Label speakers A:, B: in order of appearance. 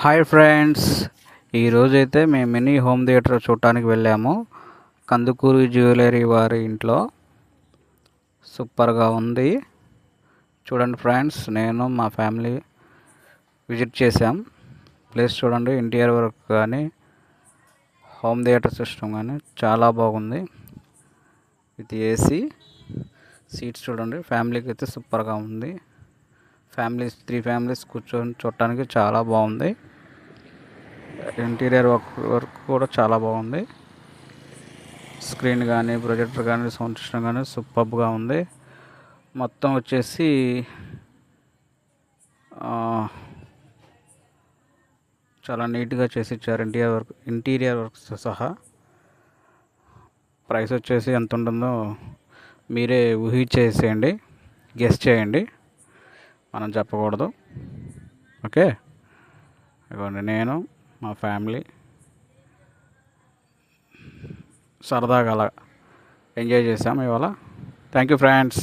A: Hi friends, ఈరోజైతే మేము mini home theatre చూడటానికి వెళ్ళాము. కందుకూరి జ్యువెలరీ వారి ఇంట్లో సూపర్గా ఉంది. చూడండి ఫ్రెండ్స్, నేను మా ఫ్యామిలీ విజిట్ చేసాం. ప్లేస్ చూడండి, ఇంటీరియర్ వర్క్ కానీ హోమ్ థియేటర్ సిస్టమ్ కానీ చాలా బాగుంది. విత్ ఏసీ సీట్స్ చూడండి, ఫ్యామిలీకి అయితే సూపర్గా ఉంది. త్రీ ఫ్యామిలీస్ కూర్చొని చూడటానికి చాలా బాగుంది. ఇంటీరియర్ వర్క్ కూడా చాలా బాగుంది. స్క్రీన్ కానీ, ప్రొజెక్టర్ కానీ, సౌండ్ సిస్టమ్ కానీ సూపర్గా ఉంది. మొత్తం వచ్చేసి చాలా నీట్గా చేసి ఇచ్చారు. ఇంటీరియర్ వర్క్స్ సహా. ప్రైస్ వచ్చేసి ఎంత ఉంటుందో మీరే ఊహించేసేయండి, గెస్ చేయండి, మనం చెప్పకూడదు. ఓకే, ఇదిగోండి, నేను మా ఫ్యామిలీ సరదాగా అలా ఎంజాయ్ చేసాము ఇవాళ. Thank you friends.